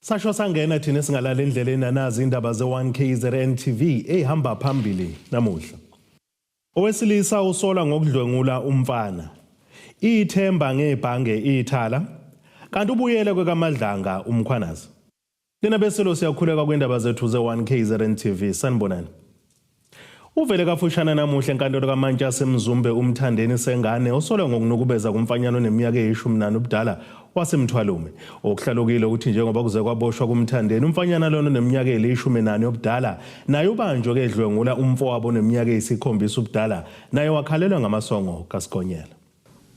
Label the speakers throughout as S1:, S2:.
S1: Sasho sangena thina singalala endleleni nazi indaba ze1KZN TV ehamba phambili namuhla. Owesilisa usola ngokudlwengula umfana. Ithemba ngebhange ithala kanti ubuyele kwekaMadlanga umkhwanazi. Lena beselo siyakhuleka kwendaba zethu ze1KZN TV. Sanibonani. Uvele kafushana namuhla enkantolo kaMantshi Mzumbe umthandeni sengane osola ngokunukubeza kumfanyano neminyaka e14 ubudala wasemthwalume. Okuhlalukile ukuthi njengoba kuze kwaboshwa kumthandeni umfanyana lona neminyaka e14 obudala naye ubanjwe kedlwengula umfowabo neminyaka e7 ubudala naye wakhalelwa ngamasongo kaSigonyela.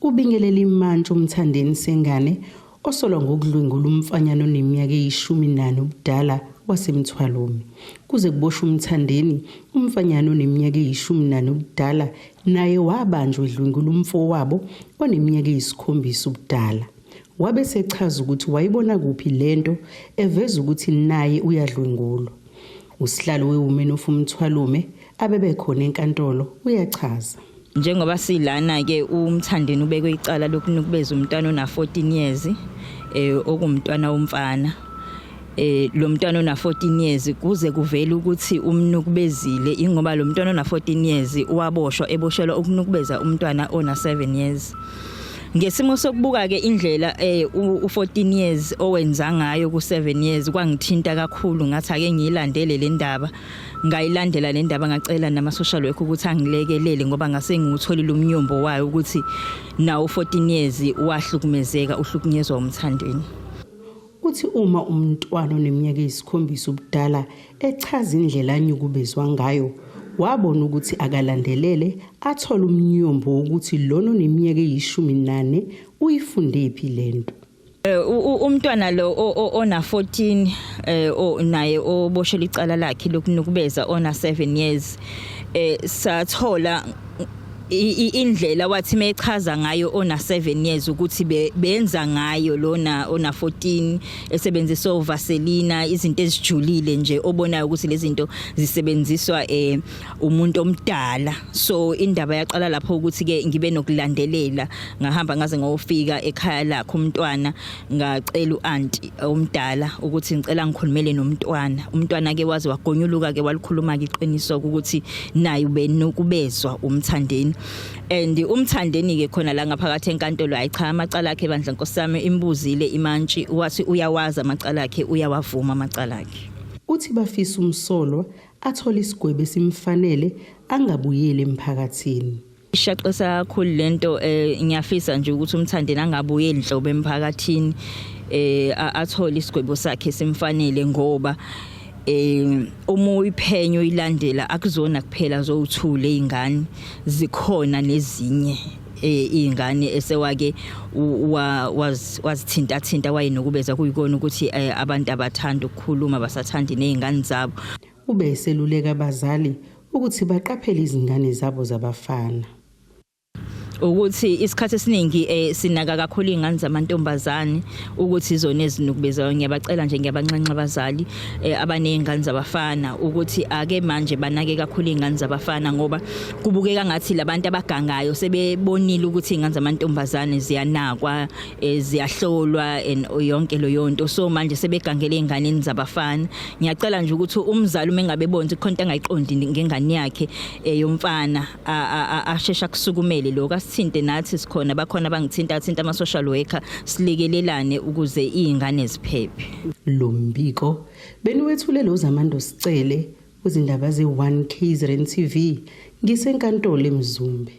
S2: Ubingelela imantshi umthandeni sengane osola ngokudlwengula umfanyano neminyaka e14 ubudala wasemthwalume. Kuze kuboshwe umthandeni umfanyano neminyaka e14 ubudala naye wabanjwe edlwengula umfowabo oneminyaka e7 ubudala. Wabe sechaza ukuthi wayibona kuphi lento eveza ukuthi naye uyadlwengulwa. Usihlalo weWomen of Umthwalume abebekhona enkantolo uyachaza.
S3: Njengoba silana ke umthandeni ubekwe icala lokunukubeza umntwana ona 14 years okumntwana womfana. Lo mntwana ona 14 years kuze kuvela ukuthi umnukubezile ingoba lo mntwana ona 14 years waboshwa eboshelwa ukunukubeza umntwana ona 7 years. Ngesimo sokubuka ke indlela u14 years owenza ngayo ku7 years kwangithinta kakhulu ngathi ake ngiyilandele le ndaba. Ngayilandela le ndaba ngacela nama social worker ukuthi angilekelele ngoba ngase ngutholile umnyombo wayo ukuthi nawo 14 years wahlukumezeka uhlukunyezwa umthandeni.
S2: Uthi uma umntwana oneminyaka e7 ubudala echaza indlela anyukubezwa ngayo wabona ukuthi akalandelele athola umnyombo ukuthi lona oneminyaka e18 uyifunde iphi lento.
S3: Umntwana lo ona 14 naye oboshela icala lakhe lokunukubeza ona 7 years sathola indlela wathi mechaza ngayo ona 7 years ukuthi benza ngayo lona ona 14 esebenzisa uvaselina izinto ezijulile nje obonayo ukuthi lezi zinto zisebenziswa umuntu omdala. So indaba yaqala lapho ukuthi ke ngibe nokulandelela ngahamba ngaze ngofika ekhaya lakhe umntwana ngacela uanti omdala ukuthi ngicela ngikhulumele nomntwana. Umntwana ke waze wagonyuluka ke walikhuluma ke iqiniso ukuthi naye ubenokubezwa umthandeni. And umthandeni ke khona la ngaphakathi enkantolo ayi cha amacala akhe bandla nkosami imbuzile imantshi wathi uyawaza amacala akhe uyawavuma amacala akhe.
S2: Uthi bafisa umsolwa athola isigwebo simfanele angabuyele emphakathini.
S3: Ishaqisa kakhulu lento ngiyafisa nje ukuthi umthandeni angabuyeli inhlobo emphakathini athola isigwebo sakhe simfanele ngoba uma uyiphenyo ilandela akuzona kuphela zowuthule izingane zikhona nezinye izingane esewake wazithinta wayenokubeza kuyikona ukuthi abantu abathanda ukukhuluma basathandi nezingane zabo.
S2: Ube eseluleka abazali ukuthi baqaphele izingane zabo zabafana.
S3: Ukuthi isikhathi esiningi sinaka kakhulu izingane zamantombazane ukuthi izona ezinukubezayo. Ngiyabacela nje ngiyabanxanxa abazali abanezingane zabafana ukuthi ake manje banake kakhulu izingane zabafana ngoba kubukeka ngathi labantu abagangayo sebebonile ukuthi izingane zamantombazane ziyanakwa ziyahlolwa yonke lo yonto. So manje sebegangele izingane zabafana. Ngiyacela nje ukuthi umzali uma engabebonza ikhonto angayiqondi ngengane yakhe yomfana ashesha kusukumele lokho sithinte nathi sikhona bakhona abangithinta ama social worker silekelelane ukuze izingane ziphephe.
S2: Lo mbiko beniwethulelo zamando sicele kuzindaba ze1KZN TV ngisenkantolo eMzumbe.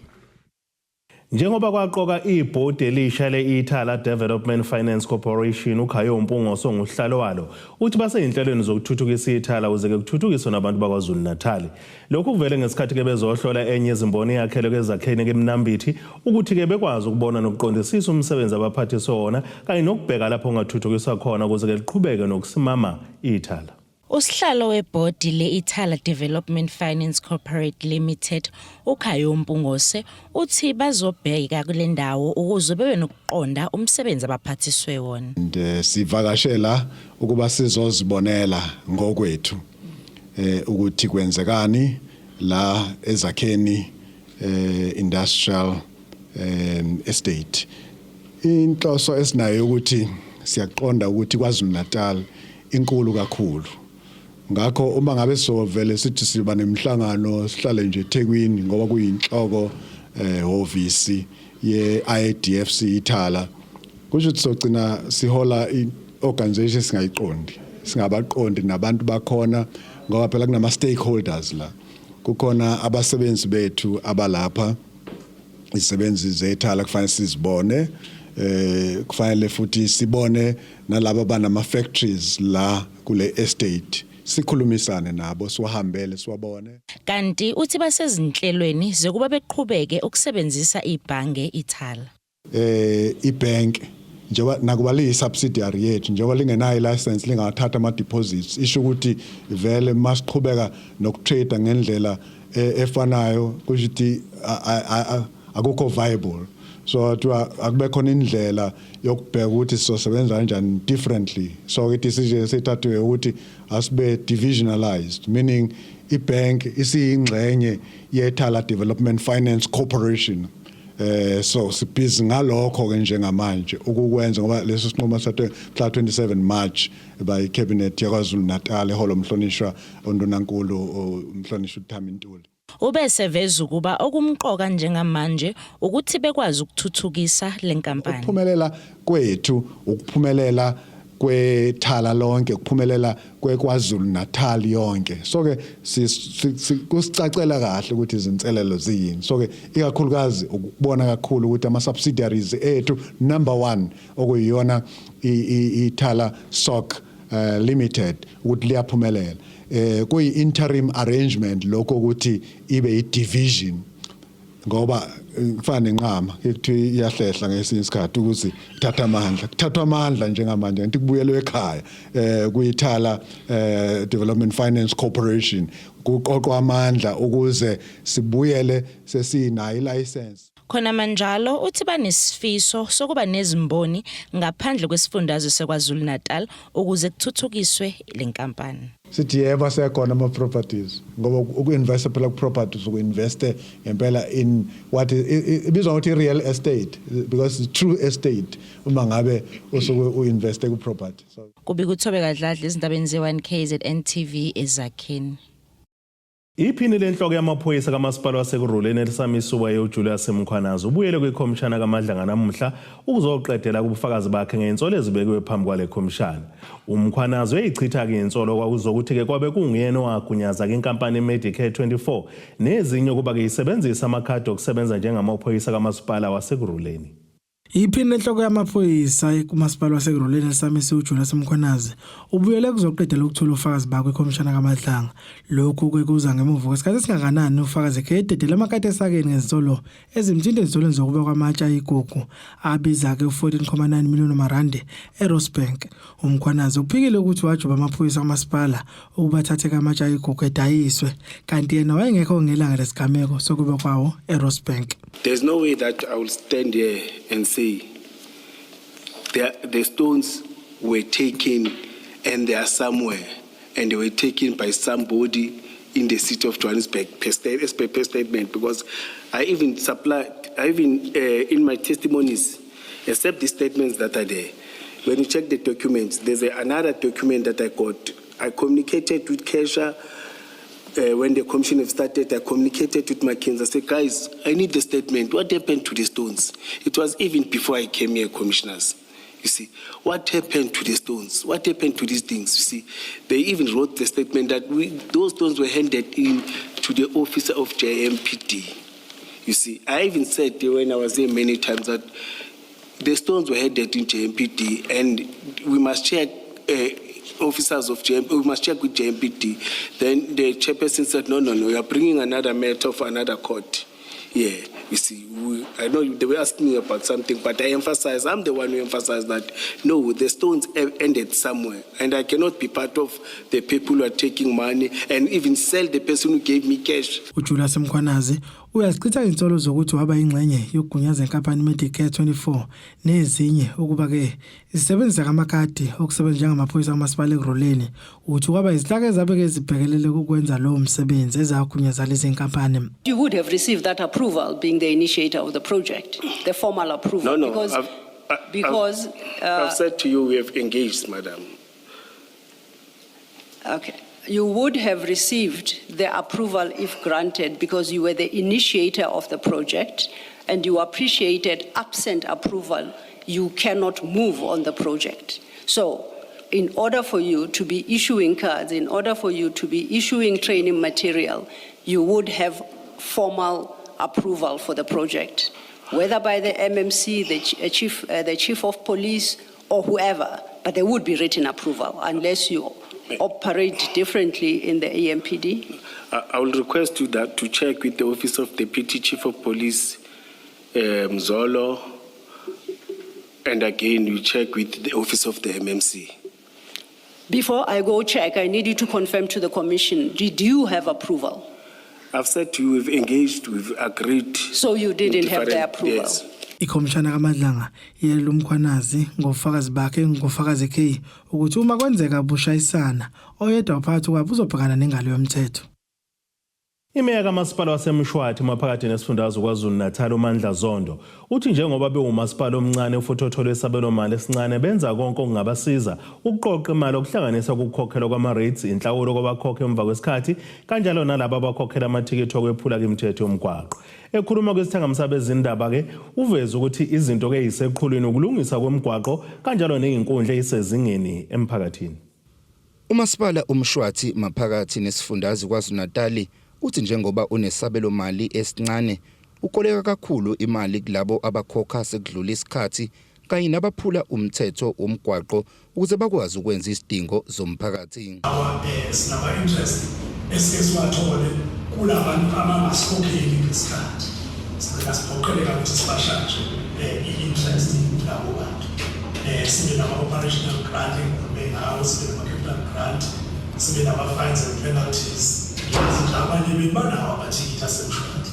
S1: Njengoba kwaqoka ibhodi elisha le-Ithala Development Finance Corporation uKhayo Mpungoso nguhlalo walo uthi baseyinhlelweni zokuthuthukisa iThala ukuze kuthuthukiswe nabantu bakwaZulu Natal. Lokhu kuvele ngesikhathi ke bezohlola enye izimboni yakhele kwezakheni keMnambithi ukuthi ke bekwazi ukubona nokuqondisisa umsebenzi abaphathiswa wona kanye nokubheka lapho ongathuthukiswa khona ukuze ke liqhubeke nokusimama iThala.
S4: Usihlalo webhodi le-Ithala Development Finance Corporate Limited uKhayo Mpungose uthi bazobheka kule ndawo ukuze bebe nokuqonda umsebenzi abaphathiswe wona.
S5: Sivakashela ukuba sizozibonela ngokwethu ukuthi kwenzekani la ezakheni industrial estate. Inhloso esinayo ukuthi siyaqonda ukuthi KwaZulu Natal inkulu kakhulu. Ngakho uma ngabe sovele sithi siba nemhlangano sihlale nje eThekwini ngoba kuyinhloko ofisi ye IDFC ithala kusho ukuthi sogcina sihola iorganization singayiqondi singabaqondi nabantu bakhona ngoba phela kunama stakeholders la kukhona abasebenzi bethu abalapha isebenzi zethala kufanele sizibone kufanele futhi sibone nalabo banama factories la kule estate sikhulumisane nabo siwahambele siwabone.
S4: Kanti uthi basezinhlelweni zokuba beqhubeke ukusebenzisa ibhange ithala.
S5: Ibank njengoba nakuba li subsidiary yethu njengoba lingenayo license lingathatha ama deposits isho ukuthi vele masiqhubeka nokutrade ngendlela efanayo kusho ukuthi akukho viable. So akube khona indlela yokubheka ukuthi sizosebenza kanjani differently. So i-decision sethathwe ukuthi asibe divisionalized, meaning ibank isiyingxenye yeThala Development Finance Corporation. So sibhizi ngalokho ke njengamanje ukukwenza ngoba leso sinqumo sathwe mhla 27 March by cabinet yaKwaZulu Natal eholo umhlonishwa uNdunankulu umhlonishwa uThami Ntuli.
S4: Ubese veza ukuba okumqoka njengamanje ukuthi bekwazi ukuthuthukisa lenkampani.
S5: Ukuphumelela kwethu ukuphumelela kwethala lonke ukuphumelela kweKwaZulu Natal yonke. So ke kusicacela kahle ukuthi izinselelo ziyini. So ke ikakhulukazi ukubona kakhulu ukuthi ama subsidiaries ethu number 1 okuyiyona iThala Stock Limited ukuthi liyaphumelela. Kuyi interim arrangement lokho ukuthi ibe i-division ngoba kufana nenqama ukuthi iyahlehla ngesinye isikhathi ukuthi thathwa amandla njengamanje ngithi kubuyelwe ekhaya kuyithala Development Finance Corporation kuqoqwa amandla ukuze sibuyele sesinayo ilicense.
S4: Khona manjalo uthi banesifiso sokuba nezimboni ngaphandle kwesifundazwe seKwaZulu Natal ukuze kuthuthukiswe lenkampani.
S5: Sithi yebo sekhona ama properties ngoba uku-invest phela ku-properties uku-invest ngempela in what ibizwa ukuthi real estate because it's true estate uma ngabe usuke uinvest ku-property.
S4: Kubika uThobe Kadladla izindabeni ze1KZN TV ezakheni.
S1: Iphini lenhloko yamaphoyisa kamasipala wasekuruleni elisamisuwa yeJulius Mkhwanazi ubuyele kwikhomishana kaMadlanga namuhla ukuzoqedela kubufakazi bakhe ngeinsolo ezibekiwe phambi kwale khomishana. Umkhwanazi uyichitha ke insolo kwakuzokuthi ke kwabe kunguyena owagunyaza ke inkampani iMedicare 24 nezinye kuba ke isebenzisa amakhadi okusebenza njengamaphoyisa kamasipala wasekuruleni.
S6: Iphini lenhloko yamaphoyisa kumasipala wasekuruleni elisamisiwe uJulius Mkhwanazi ubuyele kuzoqedela ukuthola ufakazi bakhe ekhomishana kaMadlanga. Lokhu ke kuza ngemuva kwesikhathi esingakanani ufakazi ke ededela amakati esakeni ngezolo ezimthinte ezolweni zokuba kwamatsha igugu abiza ke 14.9 million rand eRosebank. Umkhwanazi uphikile ukuthi wajoba amaphoyisa kamasipala ukubathathe kamatsha igugu edayiswe kanti yena wayengekho ngelanga lesigameko sokuba kwawo eRosebank.
S7: There's no way that I will stand here and say the stones were taken and they are somewhere and they were taken by somebody in the city of Johannesburg per statement, because I even in my testimonies, except the statements that are there, when you check the documents, there's another document that I got. I communicated with Kesha. When the commission started, I communicated with McKinsey. I said, guys, I need the statement. What happened to the stones? It was even before I came here, commissioners. You see, what happened to the stones? What happened to these things? You see, they even wrote the statement that those stones were handed in to the officer of JMPD. You see, I even said when I was there many times that the stones were handed in JMPD and we must check officers of JMPD, we must check with JMPD. Then the chairperson said, no, we are bringing another matter for another court. Yeah, you see, I know they were asking me about something, but I'm the one who emphasized that, no, the stones ended somewhere, and I cannot be part of the people who are taking money and even sell the person who gave me cash.
S6: uJulius Mkhwanazi uyazichitha insolo zokuthi waba ingxenye yokugunyaza inkampani Medicare 24 nezinye ukuba ke isebenzisa amakadi okusebenza njengamaphoyisa kamasipala ekuruleni uthi kwaba izihlaka ezabeke ezibhekelele ukwenza lo msebenzi ezagunyaza lezi inkampani.
S8: You would have received that approval being the initiator of the project, the formal approval.
S7: No,
S8: because, I've, said to you, we have engaged, madam.
S7: I've said to you, we have engaged, madam.
S8: Okay. You would have received the approval if granted because you were the initiator of the project and you appreciated absent approval, you cannot move on the project. So in order for you to be issuing cards, in order for you to be issuing training material, you would have formal approval for the project, whether by the MMC, the chief of police, or whoever, but there would be written approval unless you operate differently in the AMPD.
S7: I will request you that to check with the Office of Deputy Chief of Police, Mzolo, and again you check with the Office of the MMC.
S8: Before I go check, I need you to confirm to the Commission, did you have approval?
S7: I've said to you, we've engaged, we've agreed.
S8: So you didn't have the approval?
S7: Yes.
S6: Ikhomishana kaMadlanga yelo Mkhwanazi ngofakazi bakhe ngofakazi K ukuthi uma kwenzeka bushayisana oyedwa waphakathi kwabo uzobhekana nengalo yomthetho.
S1: Imeya kamasipala waseMshwathi maphakathi nesifundazwe KwaZulu-Natal uMandla Zondo uthi njengoba bewumasipala omncane futhi othola isabelomali esincane benza konke okungabasiza ukuqoqa imali okuhlanganisa ukukhokhelwa kwama-rates inhlawulo kwabakhokhe emva kwesikhathi kanjalo nalabo abakhokhela amathikithi okwephula imithetho yomgwaqo. Ekhuluma kwesithangamisa bezindaba ke uveza ukuthi izinto ke yiseqhulwini ukulungisa kwemigwaqo kanjalo nezinkundla ezisezingeni emphakathini.
S9: Umasipala uMshwathi maphakathi nesifundazwe KwaZulu-Natal uthi njengoba unesabelo mali esincane ukoleka kakhulu imali kulabo abakhokha sekudlula isikhathi kanye nabaphula umthetho womgwaqo ukuze bakwazi ukwenza isidingo zomphakathi.
S10: Sinaba interest esiwathole kulabantu abangasikhokheli ngesikhathi. Singasiqoqeleka ukuthi sibashanje i-interest labo bantu. Sibe nama-operational grant bengawo, sibe nama-capital grant, sibe nama-fines and penalties. Abanye bebanawo amathikithi asemshwathi.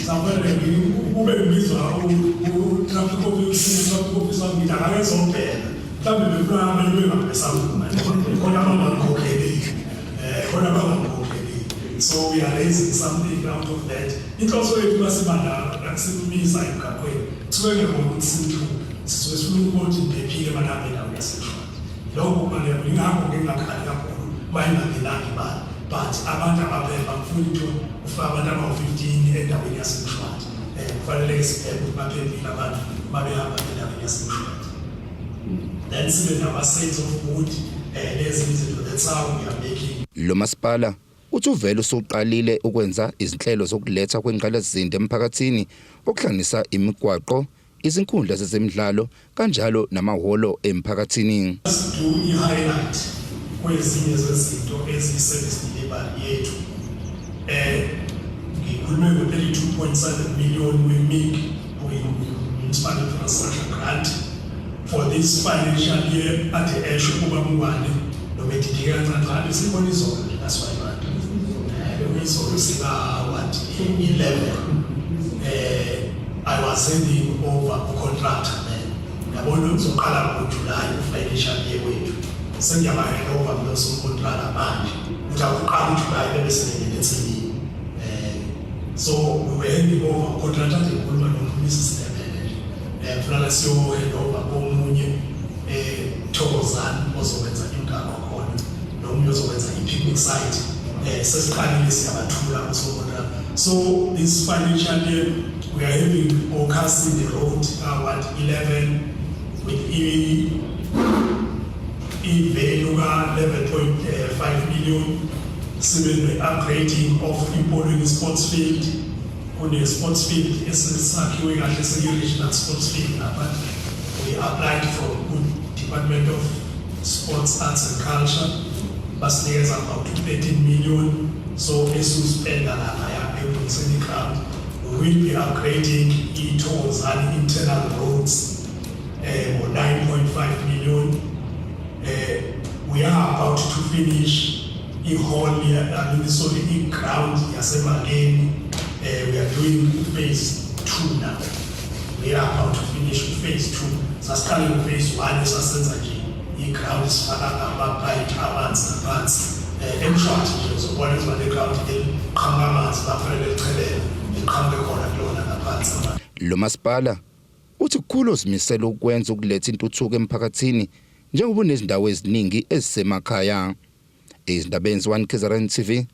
S10: Samele ube ubizwa u-traffic officer ngithi akakezobheka. Mhlawumbe befuna abanye bengaphesanga khona abangakhokheli. So we are raising something out of that. Inhloso yethu masibanda nakusibisa emgaqweni. Kusuke ngokuthi sifuna ukuthi bephile manabela yasemshwathi. Lokho manje ngingakho ngingakhali kakhulu. But abantu abaphela bafuna ukuthi ufake abantu aba-15 endaweni yasemshwathi. Kufanele sibheke ukuthi baphelile abantu babehamba endaweni yasemshwathi. Then sibe nama-sales of wood, lezi izinto, that's how we are making.
S9: Lo masipala uthi uvele usuqalile ukwenza izinhlelo zokuletha kwengqalasizinda emphakathini okuhlanganisa imigwaqo, izinkundla zezemidlalo kanjalo namahholo emphakathini.
S10: Do i-highlight kwezinye zezinto eziyiservice yethu. Ngikhulume ngo-32.7 million we-MIG, Municipal Infrastructure Grant, for this financial year at the Esho Kubamwane, no medidika kancane sibona izolo that's why bantu. Izolo sika what 11. I was sending over a contractor then. Yabona uzoqala ngoJuly financial year wethu. Sengiyabahela over kuloso contractor manje. Uzakuqala uJuly bebe senenethini. So we were handing over contractor ekhuluma noMrs. Funa siyohela over komunye Thokozani ozokwenza imigaqo khona nomunye ozokwenza i-picnic site. Sesiqalile siyabathula kusokontra. So this financial year we are having or casting the road 11 with value 11.5 million. Similarly, upgrading of important sports field. On the sports field, esakhiwe kahle regional sports field lapha. We applied for good Department of Sports, Arts and Culture. Basinikeza about 13 million. So esuspenda lapha ekulungiseni ground. We will be upgrading e-tolls and internal roads for 9.5 million. We are about to finish i-hall i-ground yaseMageni. We are doing phase 2 now. We are about to finish phase 2. Sasiqale ku phase 1 esasenza nje i-ground sifaka ama-pipe amanzi ngaphansi. Emshwathi nje uzobona izibane le-ground eliqhamuka amanzi bafanele lichelela liqhamuke khona kulona ngaphansi.
S9: Lo masipala uthi kukhulu zimisela ukwenza ukuletha intuthuko emphakathini njengoba unezindawo eziningi ezisemakhaya. Izindabeni ze-1 KZN TV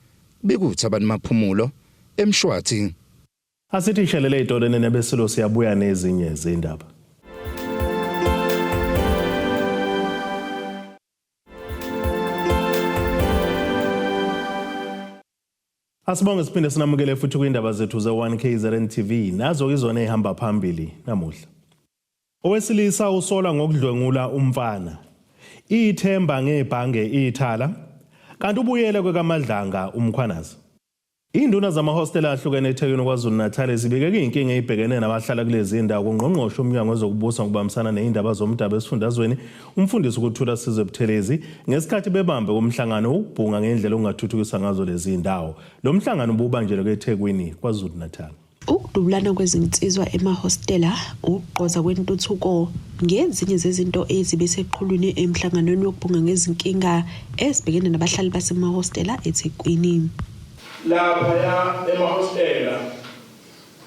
S9: bekuThabani Maphumulo eMshwathi.
S1: Asithi ishelele itolene nebesilo siyabuya nezinye izindaba. Asibonge siphinde sinamukele futhi kwindaba zethu ze1 KZN TV nazo izona ehamba phambili namuhla. Owesilisa usola ngokudlwengula umfana. Ithemba ngebhange ithala kanti ubuyele kwekaMadlanga uMkhwanazi. Induna zamahostela ahlukene eThekwini KwaZulu-Natal zibike inkinga ebhekene nabahlala kulezi indawo kungqongqoshe umnyango wezokubusa ngokubambisana nezindaba zomdabu esifundazweni umfundisi ukuthula Sizwe Buthelezi ngesikhathi bebambe kumhlangano ubhunga ngendlela ongathuthukisa ngazo lezi indawo. Lo mhlangano ububanjelwe eThekwini KwaZulu-Natal.
S11: Ukudubulana kwezinsizwa emahostela, ukugqoza kwentuthuko ngezinye zezinto ezibeseqhulwini emhlanganweni wokubhunga ngezinkinga ezibhekene nabahlali basemahostela eThekwini.
S10: Lapha emahostela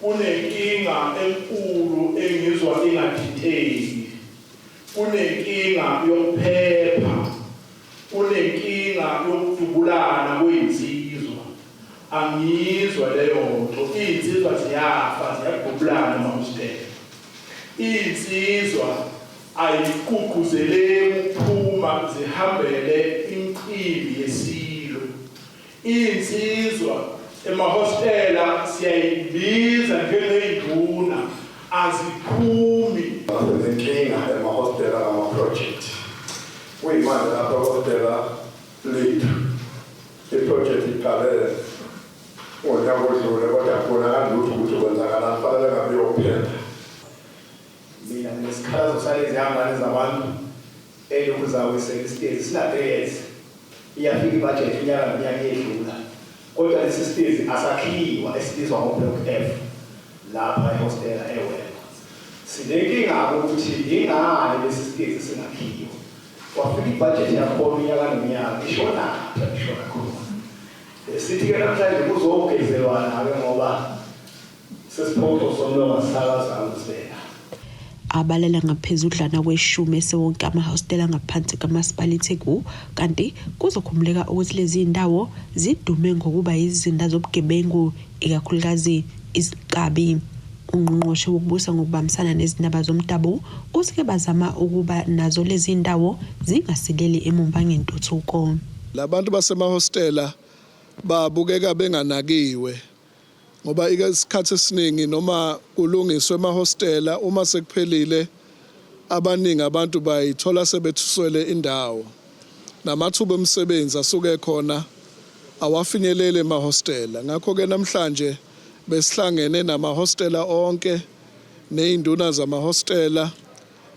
S10: kunenkinga enkulu engizwa ingadideki, kunenkinga yokuphepha, kunenkinga yokudubulana kwezinsizwa. Angizwa leyo nto, izinsizwa ziyafa ziyadubulana emahostela. Izinsizwa ayikuquzeleki ukuphuma zihambele imicimbi yesilo. Izinsizwa emahostela siyayibiza njengey'nduna aziphumi.
S12: Inkinga emahostela ngama-project. Kuyimanje lapha ehostela lethu. I-project iqale ngonyaka odlule kodwa kubonakala ukuthi kwenzakalani kufanele ngabe yokuphela.
S13: Mina nesikhalazo salezi hambane zabantu elokhu zawisela isitezi sinadeyezi. Iyafika ibudget unyaka nonyaka edlula kodwa lesi stage asakhiwa esibizwa ngo-Block F lapha ehostela eWema. Sinenkinga ukuthi ingani lesi stage singakhiwa. Wafika ibudget yakhona unyaka nonyaka ishona khona. Sithi-ke namhlanje kuzogezelwana-ke ngoba sesiphoqo somlomo sisakaza ngusibeka.
S11: Abalela ngaphezudlana kweshumi esewonke amahostela ngaphansi kamasipala eTheku kanti kuzokhumuleka ukuthi lezi indawo zidume ngokuba izinda zobugebengu ikakhulukazi iziqabi. Ungqongqoshe wokubusa ngokubambisana nezindaba zomdabu usike bazama ukuba nazo lezi indawo zingasileli emumva ngentuthuko.
S14: Labantu basemahostela babukeka benganakiwe ngoba isikhathi esiningi noma kulungiswe emahostela uma sekuphelile abaningi abantu bayithola sebethuswele indawo namathuba omsebenzi asuke khona awafinyelele emahostela. Ngakho ke namhlanje besihlangene namahostela onke nezinduna zamahostela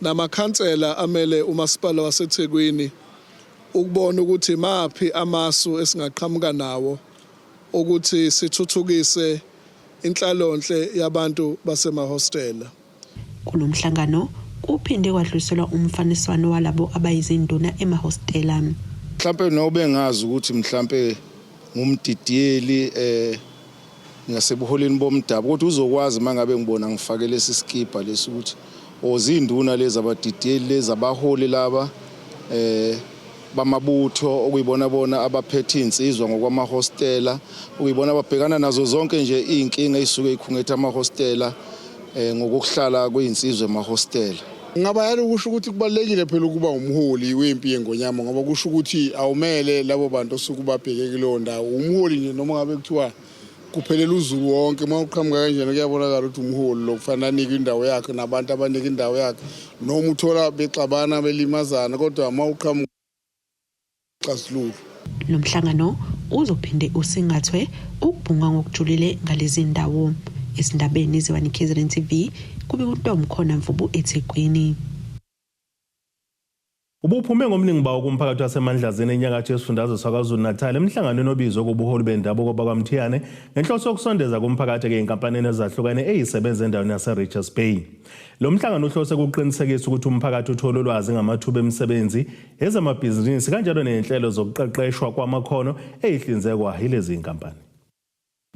S14: namakhansela amele umasipala waseThekwini ukubona ukuthi maphi amasu esingaqhamuka nawo ukuthi sithuthukise inhlalonhle yabantu basemahostela.
S11: Kulomhlangano kuphinde kwadluliselwa umfaniswano walabo abayizinduna emahostela.
S15: Mhlambe nobe ngazi ukuthi mhlambe ngumdidiyeli ngasebuholeni bomdabu kodwa uzokwazi mangabe ngibona ngifake lesi skipa lesi ukuthi ozinduna lezi abadidiyeli lezi abaholi laba bamabutho okuyibona bona abaphethe insizwa ngokwamahostela ukuyibona ababhekana nazo zonke nje inkinga isuke ikhungetha amahostela ngokuhlala kwezinsizwe emahostela.
S16: Ngaba yalo kusho ukuthi kubalekile phela ukuba umholi wempi yengonyama ngoba kusho ukuthi awumele labo bantu osukubabheke kulo ndawo umholi nje noma ngabe kuthiwa kuphelela uzulu wonke mawuqhamuka kanjena kuyabonakala ukuthi umholi lokufana anika indawo yakhe nabantu abanika indawo yakhe noma uthola bexabana belimazana kodwa mawuqhamuka xazululo.
S11: Lo mhlangano uzophinde usingathwe ukubhunga ngokujulile ngalezi ndawo. Esindabeni ze1 KZN TV kube uNtombi khona Mvubu eThekwini.
S1: Ubuphume ngomningi bawo kumphakathi wasemandlazini enyakatho yesifundazwe saKwaZulu-Natal emhlanganweni obizwe kubuholi bendabuko bakwaMthiyane ngenhloso yokusondeza kumphakathi ngeinkampanini ezahlukene ezisebenza endaweni yaseRichards Bay. Lo mhlangano uhlose ukuqinisekisa ukuthi umphakathi uthola ulwazi ngamathuba emisebenzi ezamabhizinisi kanjalo nezinhlelo zokuqeqeshwa kwamakhono ezihlinzekwa yilezi inkampani.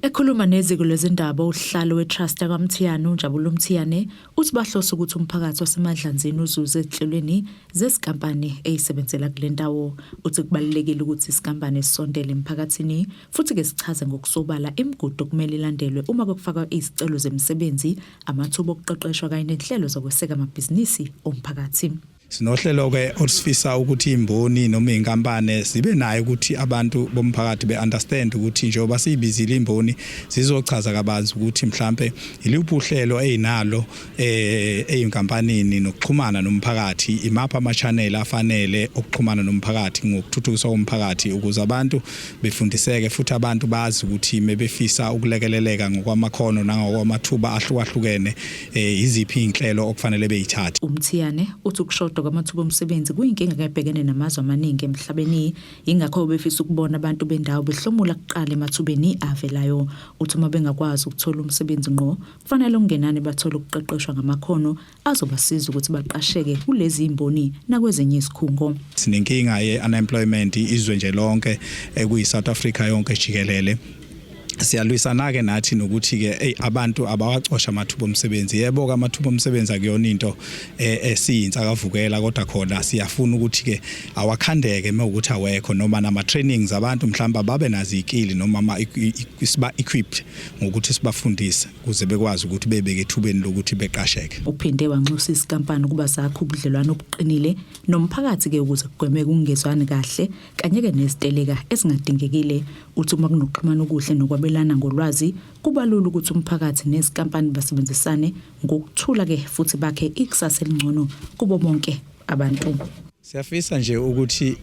S17: Ekhuluma neziko lezindaba uhlalo wetrust kaMthiyane uNjabulo Mthiyane uthi bahlose ukuthi umphakathi waseMadlanzini uzuze ezihlelweni zesikampani eyisebenzela kule ndawo. Uthi kubalulekile ukuthi isikampani esondele emphakathini futhi ke sichaze ngokusobala imigudu kumele ilandelwe uma kufakwa izicelo zemisebenzi, amathuba okuqeqeshwa kanye nezinhlelo zokweseka amabhizinisi omphakathi.
S18: Sinohlelo ke osifisa ukuthi imboni noma inkampani sibe nayo ukuthi abantu bomphakathi beunderstand ukuthi njengoba siyibizile imboni sizochaza kabanzi ukuthi mhlambe iliphi uhlelo eyinalo eyinkampanini nokuxhumana nomphakathi, imapha ama channel afanele okuxhumana nomphakathi ngokuthuthukisa umphakathi ukuze abantu befundiseke futhi abantu bazi ukuthi mebefisa ukulekeleleka ngokwamakhono nangokwamathuba ahlukahlukene iziphi inhlelo okufanele beyithathe.
S17: Umthiyane uthi ukushoda kwamathuba omsebenzi kuyinkinga ebhekene namazwe amaningi emhlabeni, ingakho befisa ukubona abantu bendawo behlomula kuqala emathubeni avelayo. Uthi uma bengakwazi ukuthola umsebenzi ngqo kufanele ungenani bathole ukuqeqeshwa ngamakhono azobasiza ukuthi baqasheke kulezi imboni nakwezinye izikhungo.
S18: Sinenkinga ye-unemployment izwe nje lonke kuyi-South Africa yonke jikelele. Siyalwisana ke nathi nokuthi ke abantu abawacosha amathuba omsebenzi. Yebo ke amathuba omsebenzi akuyona into esiyinsakavukela kodwa khona siyafuna ukuthi ke awakhandeke mawukuthi awekho noma nama trainings abantu mhlamba babe nazi ikili noma siba equipped ngokuthi sibafundise kuze bekwazi ukuthi bebeke ethubeni lokuthi beqasheke.
S17: Uphinde wanxusa isikampani kuba sakho ubudlelwano obuqinile nomphakathi ke ukuze kugwemeke ukungezwani kahle kanye ke neziteleka ezingadingekile. Uthi uma kunokuxhumana okuhle nokwabelana ngolwazi kubalula ukuthi umphakathi nezikampani basebenzisane ngokuthula ke futhi bakhe ikusasa elingcono kubo bonke abantu.
S18: Siyafisa nje ukuthi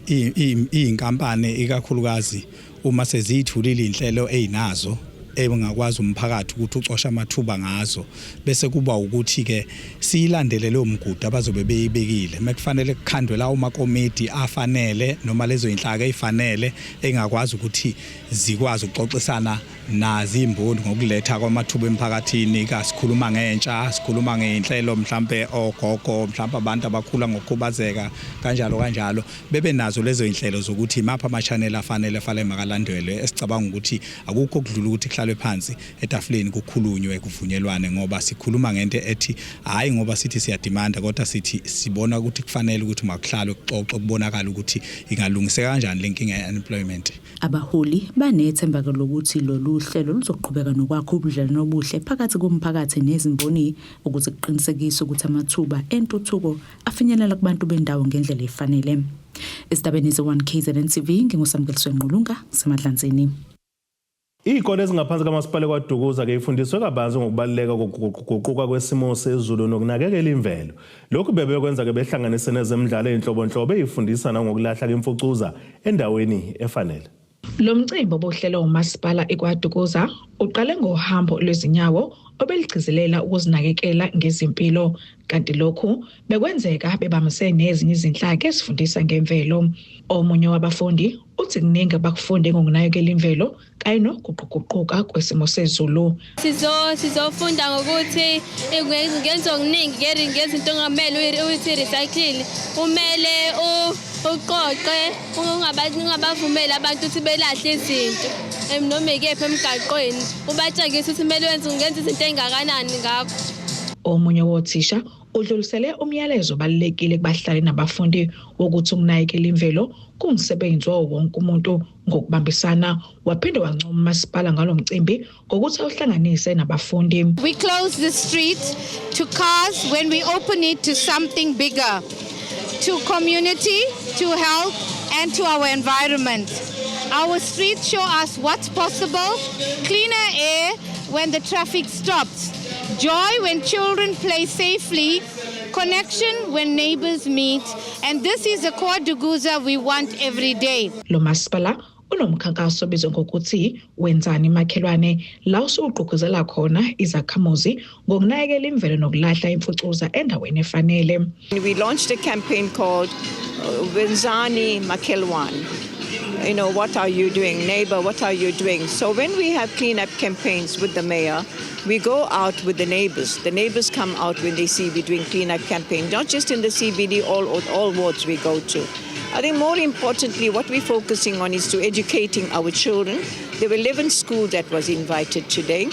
S18: inkampani ikakhulukazi uma sezithulile inhlelo ezinazo ebengakwazi umphakathi ukuthi ucosha amathuba ngazo bese kuba ukuthi ke siyilandele lo mgudu abazobe beyibekile mekufanele kukhandwe la umakomiti afanele noma lezo inhlaka ezifanele engakwazi ukuthi zikwazi ukuxoxisana nazi imboni ngokuletha kwamathuba emphakathini kasikhuluma ngentsha sikhuluma ngeinhlelo mhlambe ogogo mhlambe abantu abakhula ngokukhubazeka kanjalo bebe nazo lezo inhlelo zokuthi mapha ama channel afanele makalandelwe esicabanga ukuthi akukho kudlula ukuthi kuhlalwe phansi etafuleni kukhulunywe kuvunyelwane ngoba sikhuluma ngento ethi hayi ngoba sithi siyadimanda kodwa sithi sibona ukuthi kufanele ukuthi makuhlalwe kuxoxwe kubonakala ukuthi ingalungiseka kanjani lenkinga ye-unemployment.
S17: Abaholi banethemba lokuthi lolu hlelo luzoqhubeka nokwakha ubudlelwano obuhle phakathi komphakathi nezimboni ukuze kuqinisekiswe ukuthi amathuba entuthuko afinyelela kubantu bendawo ngendlela efanele. Estabeni ze-1 KZN TV nginguSamkeliswe Nqulunga seMadlanzini.
S1: Izikole ezingaphansi kamasipala kwaDukuza ke ifundiswe kabanzi ngokubaluleka kokuguquka kwesimo sezulu nokunakekela imvelo. Lokhu bebekwenza ke behlanganise nezemidlalo ezinhlobonhlobo ezifundisa nangokulahla kwemfucuza endaweni efanele.
S19: Lo mcimbi obuhlelo umasipala eKwaDukuza uqale ngohambo lwezinyawo obeligcizelela ukuzinakekela ngezimpilo kanti lokhu bekwenzeka bebambise nezinye izinhlaka ezifundisa ngemvelo. Omunye wabafundi uthi kuningi abakufunde ngokunakekela imvelo kanye nokuguquguquka kwesimo sezulu.
S20: Sizofunda ngokuthi ngenzo okuningi ngezinto ongamele ukuthi recycle umele uqoqe ungabavumeli abantu ukuthi belahle izinto noma ikephi emgaqweni ubatshengisa ukuthi kumele ngenze izinto engakanani ngakho.
S19: Omunye wothisha udlulisele umyalezo obalulekile kubahlali nabafundi wokuthi ukunakekela imvelo kumsebenzi wonke umuntu ngokubambisana. Waphinde wancoma umasipala ngalomcimbi ngokuthi awuhlanganise nabafundi.
S21: We close the street to cars when we open it to something bigger, to community, to health and to our environment. Our streets show us what's possible, cleaner air when the traffic stops, joy when children play safely, connection when neighbors meet, and this is a KwaDukuza we want every day.
S19: Lo masipala unomkhankaso obizwa ngokuthi wenzani makhelwane la usugqugquzela khona izakhamuzi ngokunakekela imvelo nokulahla imfucuza endaweni efanele.
S22: We launched a campaign called Wenzani Makhelwane. You know, what are you doing? Neighbor, what are you doing? So when we have cleanup campaigns with the mayor, we go out with the neighbors. The neighbors come out when they see we're doing cleanup campaign, not just in the CBD, all wards we go to. I think more importantly, what we're focusing on is to educating our children. There were 11 schools that was invited today.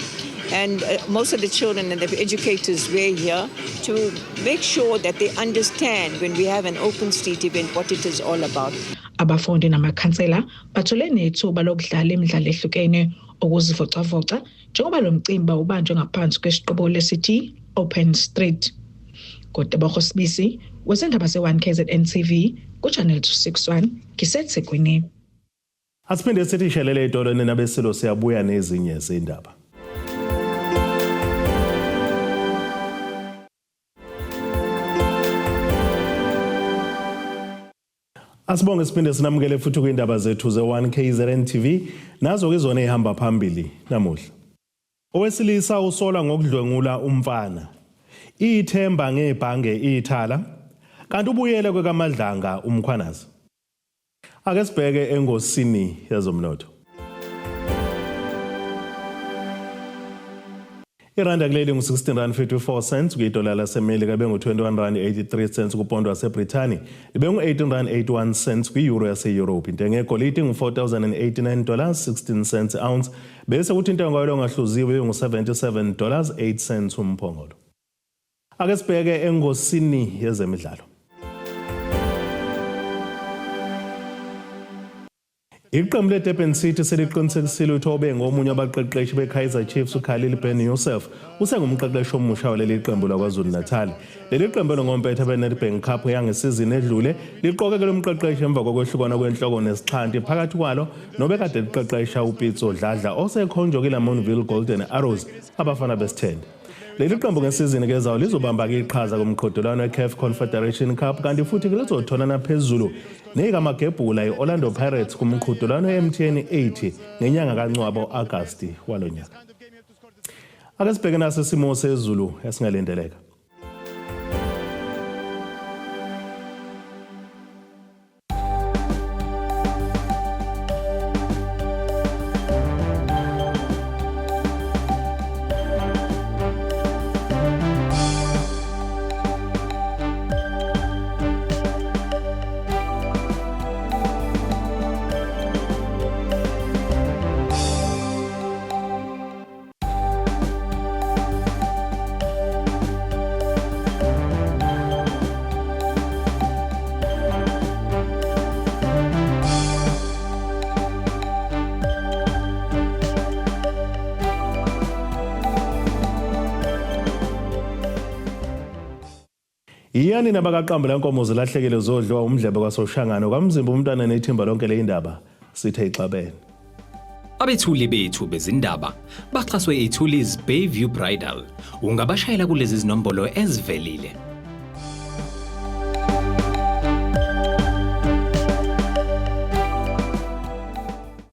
S22: And most of the children and the educators were here to make sure that they understand when we have an open street event what it is all about.
S19: Abafundi namakhansela bathole nethuba lokudlala imidlalo ehlukene ukuzivocavoca njengoba lo mcimbi ubanjwe ngaphansi kwesiqobolo lesithi Open Street. Kodwa Sibisi wezindaba ze1KZN TV kuChannel 261 kiseThekwini.
S1: Asiphinde sithi shelele idolweni nabesilo siyabuya nezinye izindaba. Asibonge siphinde sinamukele futhi kwindaba zethu ze1KZN TV nazo izona ehamba phambili namuhla. Owesilisa usola ngokudlwengula umfana. Ithemba ngebhange ithala kanti ubuyele kwekaMadlanga umkhwanazi. Ake sibheke engosini yezomnotho. Iranda kuleli ngu-16.54 kuyidola laseMelika bengu-21.83 kupondo waseBrithani bengu-18.81 kwi-euro yase-Europe. Intengo yegolide ngu-$4,089.16 ounce bese kuthi intengo yayo engahluziwe bengu-$77.08 umphongolo. Ake sibheke engosini yezemidlalo. Iqembu leDurban City seliqinisekisile ukuthi obe ngomunye abaqeqeshi beKaizer Chiefs uKhalil Ben Yusuf usengumqeqeshi omusha waleli qembu laKwaZulu Natal. Leli qembu ngompetha beNedbank Cup yangesizini edlule liqokekele umqeqeshi emva kokwehlukana kwenhloko nesixhanti phakathi kwalo nobekade liqeqesha uPitso Dladla osekhonjokile Monville Golden Arrows abafana besithende. Leli qembu ngesizini kezayo lizobamba iqhaza kumqhudelwano weCAF Confederation Cup kanti futhi lizotholana phezulu neKamagebhula iOrlando Pirates kumqhudelwano weMTN 80 ngenyanga kaNcwaba August walonyaka. Ake sibheke naso isimo sezulu esingalindeleka. Iyani nabakaqamba lenkomo zilahlekile zodliwa umdlebe kwasoshangano kamzimba umntwana nethimba lonke leindaba sithe ixabene.
S2: Abethuli bethu bezindaba baxhaswe iThulis Bayview Bridal. Ungabashayela kulezi zinombolo ezivelile